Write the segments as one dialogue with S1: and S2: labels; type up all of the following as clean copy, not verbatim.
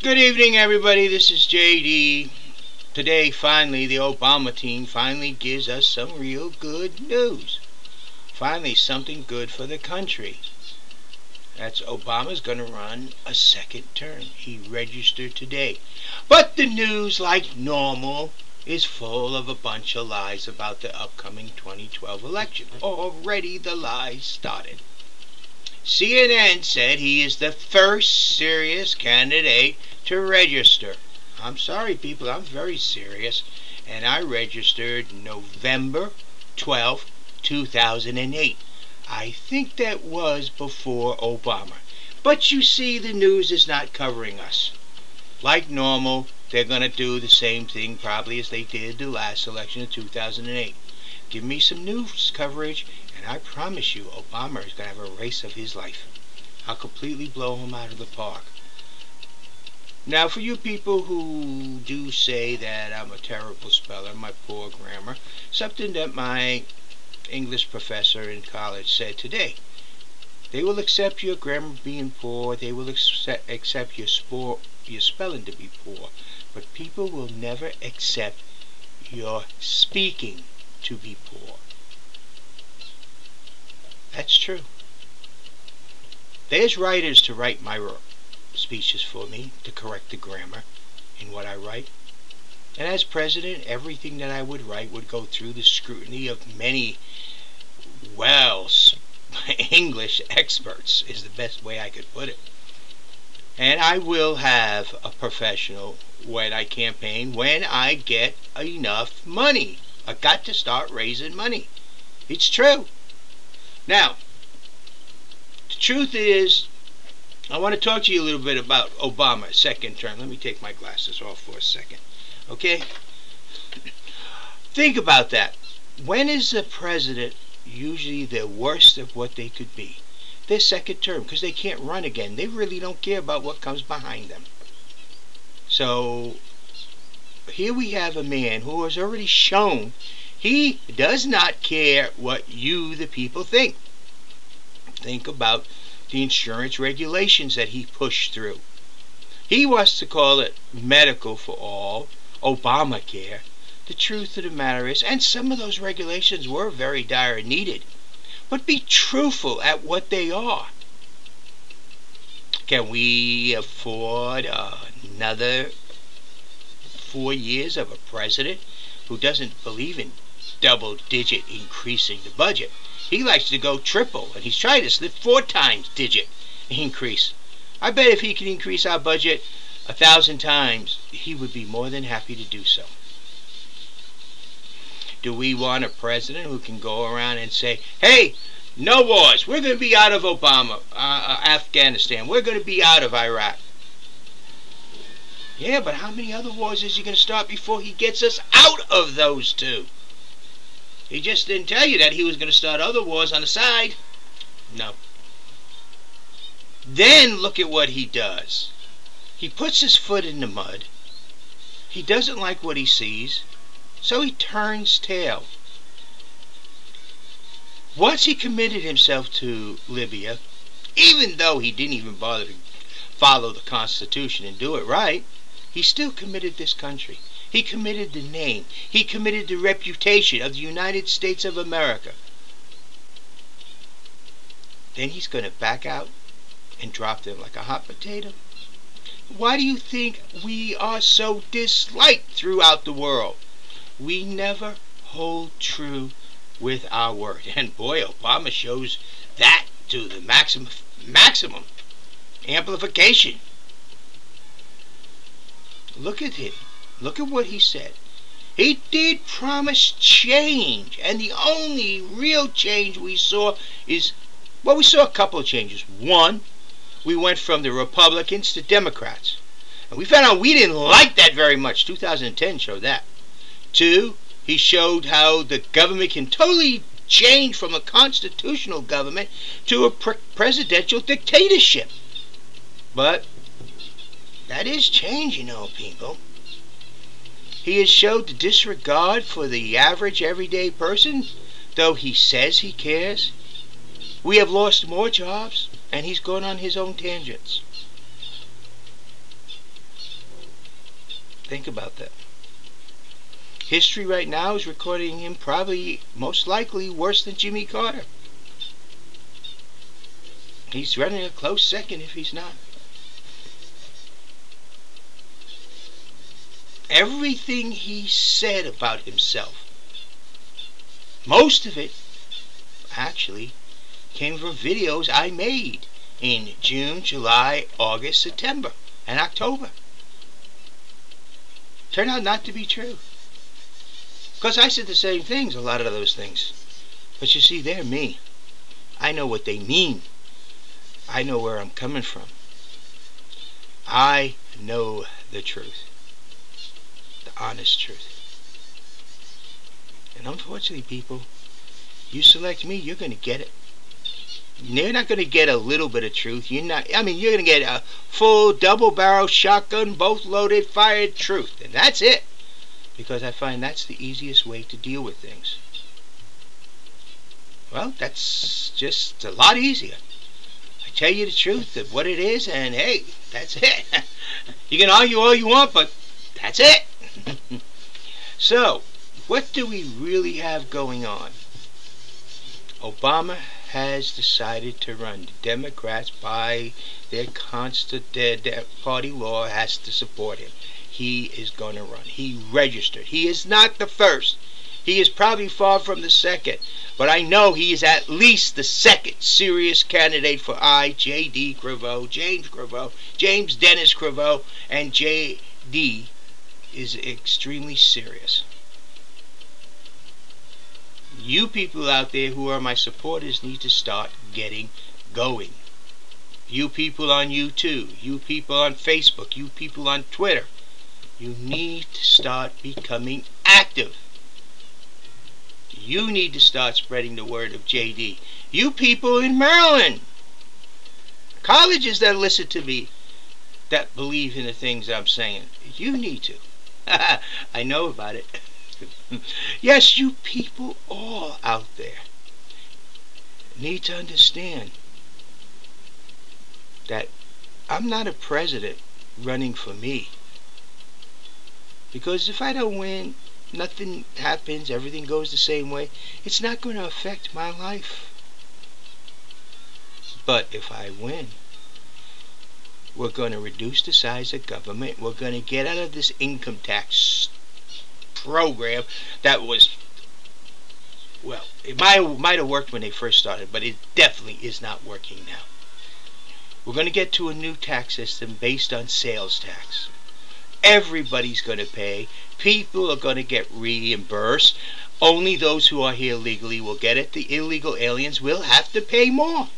S1: Good evening, everybody. This is JD. Today, finally, the Obama team finally gives us some real good news. Finally, something good for the country. That's Obama's going to run a second term. He registered today. But the news, like normal, is full of a bunch of lies about the upcoming 2012 election. Already the lies started. CNN said he is the first serious candidate to register. I'm sorry, people, I'm very serious. And I registered November 12, 2008. I think that was before Obama. But you see, the news is not covering us. Like normal, they're going to do the same thing probably as they did the last election of 2008. Give me some news coverage, and I promise you, Obama is going to have a race of his life. I'll completely blow him out of the park. Now, for you people who do say that I'm a terrible speller, my poor grammar, something that my English professor in college said today. They will accept your grammar being poor, they will accept your spelling to be poor, but people will never accept your speaking to be poor. That's true. There's writers to write my speeches for me, to correct the grammar in what I write. And as president, everything that I would write would go through the scrutiny of many, well, English experts, is the best way I could put it. And I will have a professional when I campaign, when I get enough money. I got to start raising money. It's true. Now, the truth is, I want to talk to you a little bit about Obama's second term. Let me take my glasses off for a second. Okay? Think about that. When is the president usually the worst of what they could be? Their second term, because they can't run again. They really don't care about what comes behind them. So, here we have a man who has already shown he does not care what you, the people, think. Think about the insurance regulations that he pushed through. He wants to call it medical for all, Obamacare. The truth of the matter is, and some of those regulations were very dire needed, but be truthful at what they are. Can we afford another 4 years of a president who doesn't believe in double-digit increasing the budget? He likes to go triple, and he's trying to slip 4 times digit increase. I bet if he can increase our budget 1,000 times, he would be more than happy to do so. Do we want a president who can go around and say, hey, no wars, we're going to be out of Afghanistan, we're going to be out of Iraq? Yeah, but how many other wars is he going to start before he gets us out of those two? He just didn't tell you that he was going to start other wars on the side. No. Then look at what he does. He puts his foot in the mud. He doesn't like what he sees, so he turns tail. Once he committed himself to Libya, even though he didn't even bother to follow the Constitution and do it right, he still committed this country. He committed the name. He committed the reputation of the United States of America. Then he's going to back out and drop them like a hot potato. Why do you think we are so disliked throughout the world? We never hold true with our word. And boy, Obama shows that to the maximum amplification. Look at him. Look at what he said. He did promise change, and the only real change we saw is, well, we saw a couple of changes. One, we went from the Republicans to Democrats, and we found out we didn't like that very much. 2010 showed that. Two, he showed how the government can totally change from a constitutional government to a presidential dictatorship. But that is change, you know, people. He has showed the disregard for the average everyday person, though he says he cares. We have lost more jobs, and he's gone on his own tangents. Think about that. History right now is recording him probably, most likely, worse than Jimmy Carter. He's running a close second if he's not. Everything he said about himself, most of it actually came from videos I made in June, July, August, September, and October. Turned out not to be true. Because I said the same things, a lot of those things. But you see, they're me. I know what they mean. I know where I'm coming from. I know the truth. The honest truth. And unfortunately, people, you select me, you're going to get it. You're not going to get a little bit of truth. You're going to get a full double-barrel shotgun, both loaded, fired truth. And that's it. Because I find that's the easiest way to deal with things. Well, that's just a lot easier. I tell you the truth of what it is, and hey, that's it. You can argue all you want, but that's it. So, what do we really have going on? Obama has decided to run. The Democrats, by their party law, has to support him. He is going to run. He registered. He is not the first. He is probably far from the second. But I know he is at least the second serious candidate for J.D. Creveau, James Dennis Creveau, and J.D. is extremely serious. You people out there who are my supporters need to start getting going. You people on YouTube, you people on Facebook, you people on Twitter, you need to start becoming active. You need to start spreading the word of JD. You people in Maryland, colleges that listen to me, that believe in the things I'm saying, you need to. I know about it. Yes, you people all out there need to understand that I'm not a president running for me. Because if I don't win, nothing happens, everything goes the same way, it's not going to affect my life. But if I win, we're going to reduce the size of government. We're going to get out of this income tax program that was, well, it might have worked when they first started, but it definitely is not working now. We're going to get to a new tax system based on sales tax. Everybody's going to pay. People are going to get reimbursed. Only those who are here legally will get it. The illegal aliens will have to pay more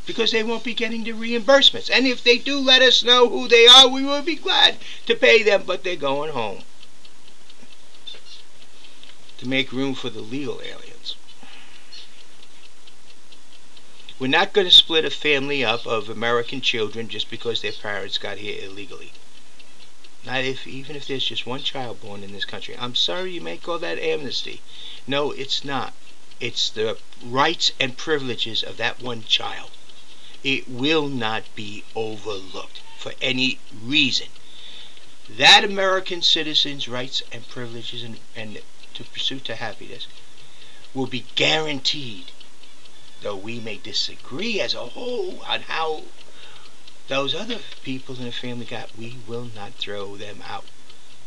S1: because they won't be getting the reimbursements. And if they do let us know who they are, we will be glad to pay them, but they're going home to make room for the legal aliens. We're not going to split a family up of American children just because their parents got here illegally. Not even if there's just one child born in this country. I'm sorry you may call that amnesty. No, it's not. It's the rights and privileges of that one child. It will not be overlooked for any reason. That American citizen's rights and privileges and to pursue to happiness will be guaranteed, though we may disagree as a whole on how those other people in the family got. We will not throw them out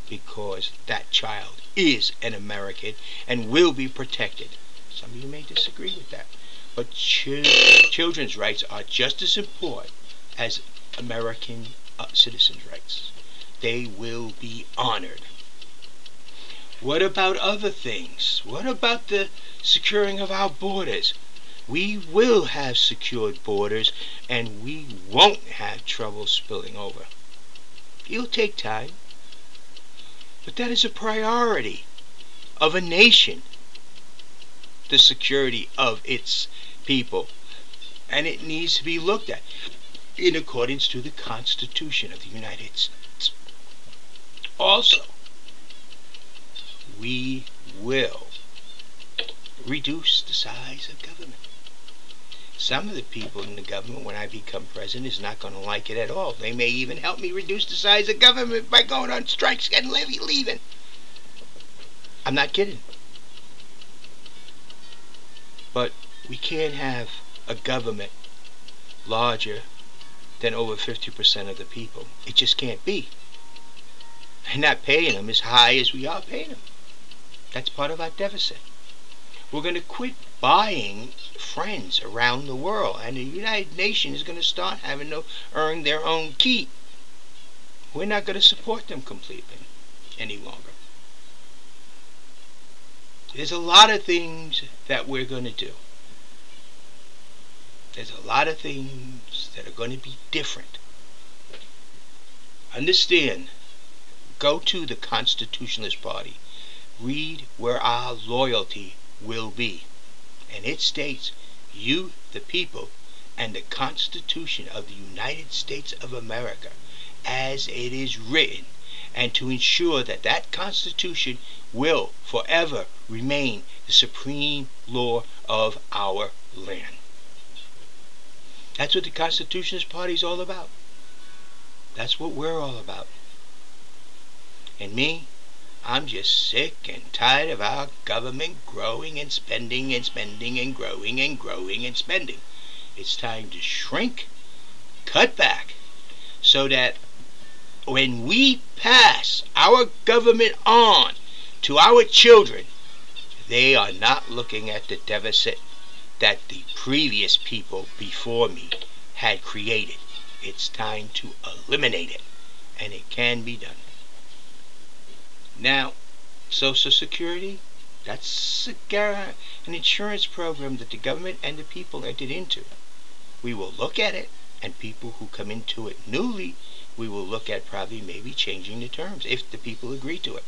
S1: because that child is an American and will be protected. Some of you may disagree with that, but children's rights are just as important as American citizens' rights. They will be honored. What about other things? What about the securing of our borders? We will have secured borders and we won't have trouble spilling over. It'll take time, but that is a priority of a nation, the security of its people, and it needs to be looked at in accordance to the Constitution of the United States. Also, we will reduce the size of government. Some of the people in the government, when I become president, is not going to like it at all. They may even help me reduce the size of government by going on strikes and leaving. I'm not kidding. But we can't have a government larger than over 50% of the people. It just can't be. And not paying them as high as we are paying them. That's part of our deficit. We're going to quit buying friends around the world, and the United Nations is going to start having to earn their own keep. We're not going to support them completely any longer. There's a lot of things that we're going to do. There's a lot of things that are going to be different. Understand, go to the Constitutionalist Party. Read where our loyalty will be. And it states, you, the people, and the Constitution of the United States of America, as it is written, and to ensure that that Constitution will forever remain the supreme law of our land. That's what the Constitutionalist Party is all about. That's what we're all about. And me, I'm just sick and tired of our government growing and spending and spending and growing and growing and spending. It's time to shrink, cut back, so that when we pass our government on to our children, they are not looking at the deficit that the previous people before me had created. It's time to eliminate it, and it can be done. Now, Social Security, that's an insurance program that the government and the people entered into. We will look at it, and people who come into it newly, we will look at probably maybe changing the terms, if the people agree to it.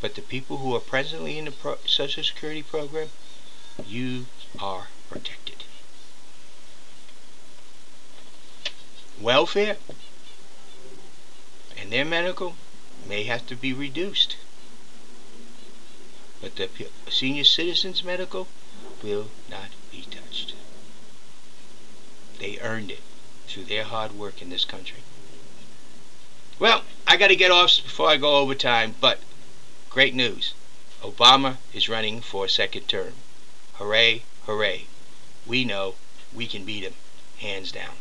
S1: But the people who are presently in the Social Security program, you are protected. Welfare and their medical may have to be reduced, but the senior citizens' medical will not be touched. They earned it through their hard work in this country. Well, I got to get off before I go overtime, but great news. Obama is running for a second term. Hooray, hooray. We know we can beat him, hands down.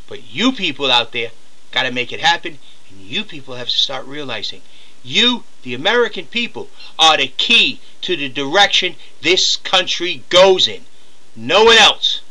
S1: But you people out there got to make it happen, and you people have to start realizing you, the American people, are the key to the direction this country goes in. No one else.